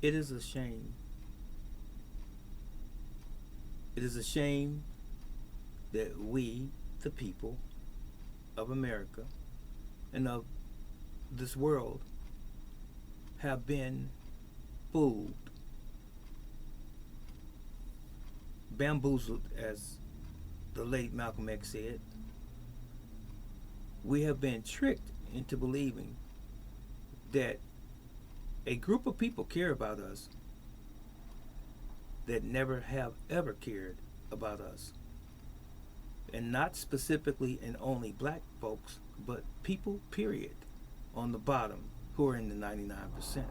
It is a shame. It is a shame that we, the people of America and of this world, have been fooled, bamboozled, as the late Malcolm X said. We have been tricked into believing that a group of people care about us that never have ever cared about us. And not specifically and only black folks, but people, period, on the bottom who are in the 99%.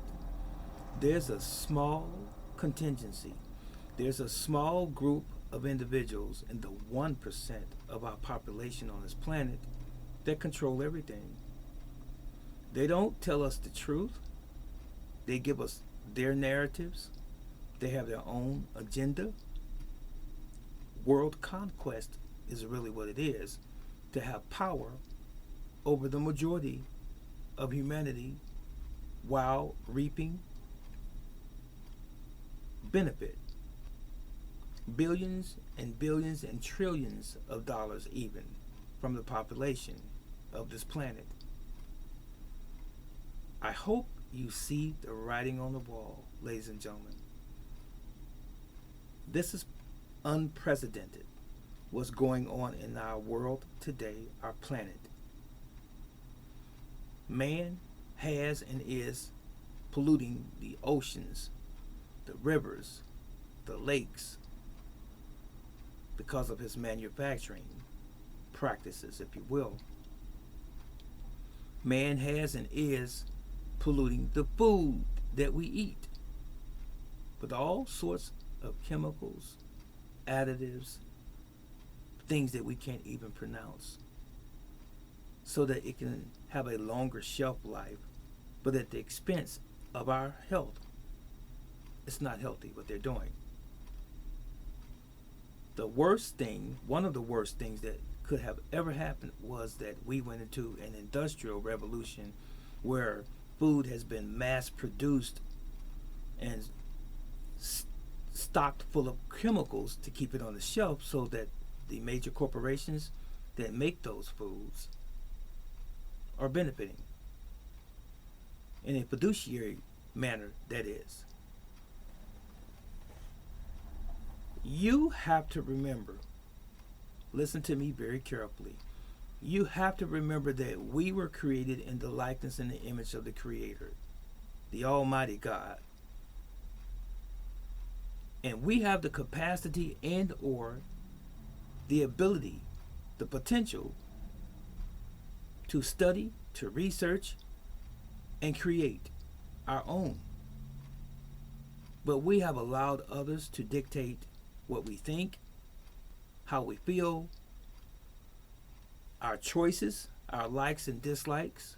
There's a small contingency, there's a small group of individuals in the 1% of our population on this planet that control everything. They don't tell us the truth, they give us their narratives, they have their own agenda. World conquest is really what it is, to have power over the majority of humanity while reaping benefit. Billions and billions and trillions of dollars even from the population of this planet. I hope you see the writing on the wall, ladies and gentlemen. This is unprecedented, what's going on in our world today, our planet. Man has and is polluting the oceans, the rivers, the lakes, because of his manufacturing practices, if you will. Man has and is polluting the food that we eat with all sorts of chemicals, additives, things that we can't even pronounce, so that it can have a longer shelf life, but at the expense of our health. It's not healthy what they're doing. The worst thing, one of the worst things that could have ever happened, was that we went into an industrial revolution where food has been mass produced and stocked full of chemicals to keep it on the shelf, so that the major corporations that make those foods are benefiting in a fiduciary manner, that is. You have to remember, listen to me very carefully, you have to remember that we were created in the likeness and the image of the Creator, the Almighty God. And we have the capacity and or the ability, the potential to study, to research, and create our own. But we have allowed others to dictate what we think, how we feel, our choices, our likes and dislikes.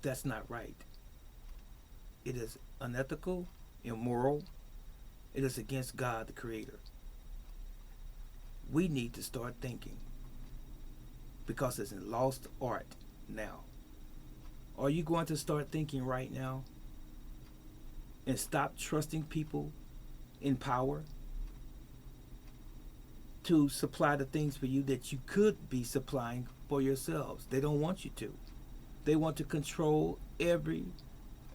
That's not right. It is unethical, immoral. It is against God, the Creator. We need to start thinking, because it's a lost art now. Are you going to start thinking right now and stop trusting people in power to supply the things for you that you could be supplying for yourselves? They don't want you to. They want to control every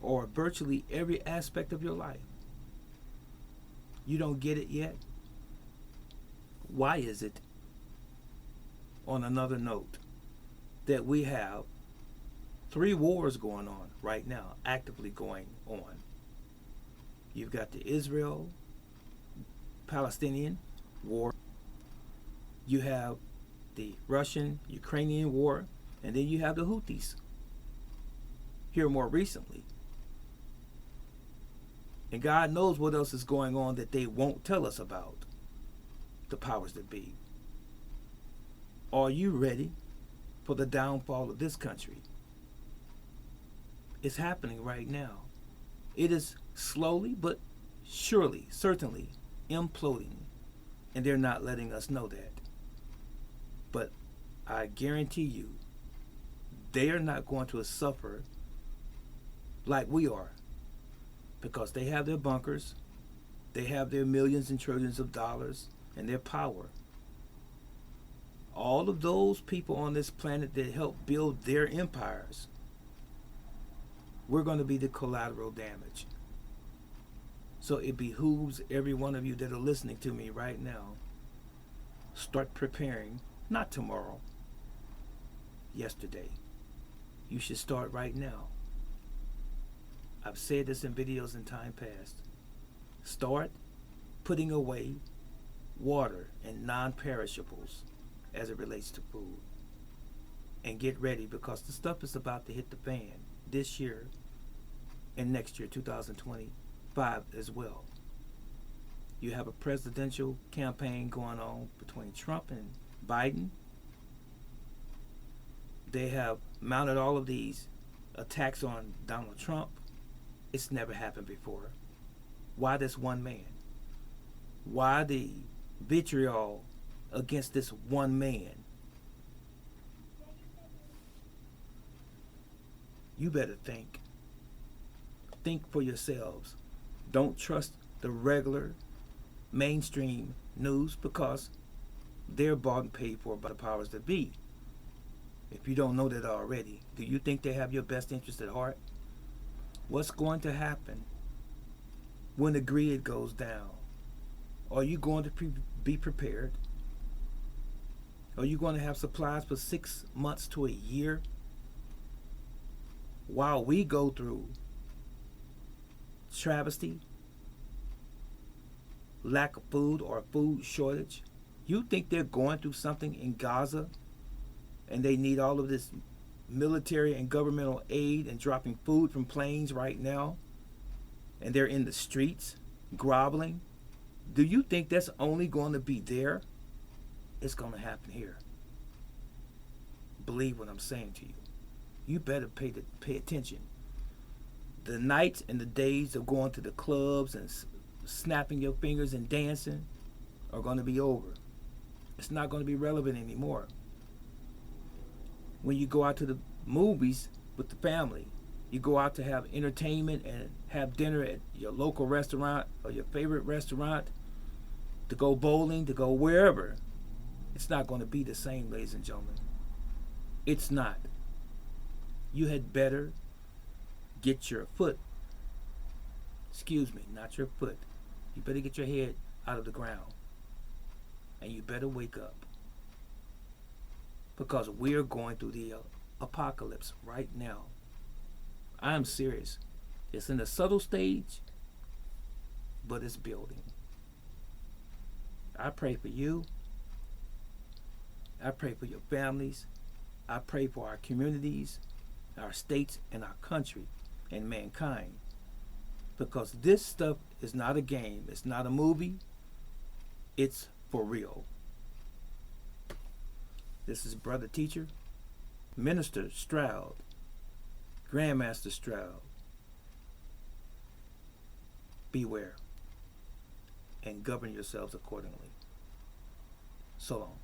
or virtually every aspect of your life. You don't get it yet? Why is it, on another note, that we have 3 wars going on right now, actively going on? You've got the Israel-Palestinian war. You have the Russian-Ukrainian war. And then you have the Houthis here more recently. And God knows what else is going on that they won't tell us about, the powers that be. Are you ready for the downfall of this country? It's happening right now. It is slowly but surely, certainly imploding. And they're not letting us know that. But I guarantee you, they are not going to suffer like we are because they have their bunkers, they have their millions and trillions of dollars and their power. All of those people on this planet that help build their empires, we're going to be the collateral damage. So it behooves every one of you that are listening to me right now, start preparing, not tomorrow, yesterday. You should start right now. I've said this in videos in time past. Start putting away water and non-perishables as it relates to food. And get ready, because the stuff is about to hit the fan this year and next year, 2025 as well. You have a presidential campaign going on between Trump and Biden. They have mounted all of these attacks on Donald Trump. It's never happened before. Why this one man? Why the vitriol against this one man? You better think. Think for yourselves. Don't trust the regular mainstream news, because they're bought and paid for by the powers that be. If you don't know that already, do you think they have your best interest at heart? What's going to happen when the grid goes down? Are you going to be prepared? Are you going to have supplies for 6 months to a year while we go through travesty, lack of food, or food shortage? You think they're going through something in Gaza and they need all of this military and governmental aid and dropping food from planes right now, and they're in the streets groveling? Do you think that's only going to be there? It's going to happen here. Believe what I'm saying to you. You better pay attention. The nights and the days of going to the clubs and snapping your fingers and dancing are going to be over. It's not going to be relevant anymore. When you go out to the movies with the family, you go out to have entertainment and have dinner at your local restaurant or your favorite restaurant, to go bowling, to go wherever, it's not going to be the same, ladies and gentlemen. It's not. You had better get your foot, not your foot. You better get your head out of the ground. And you better wake up. Because we're going through the apocalypse right now. I'm serious. It's in the subtle stage, but it's building. I pray for you. I pray for your families. I pray for our communities, our states, and our country, and mankind. Because this stuff is not a game. It's not a movie. It's for real. This is Brother Teacher, Minister Stroud, Grandmaster Stroud. Beware and govern yourselves accordingly. So long.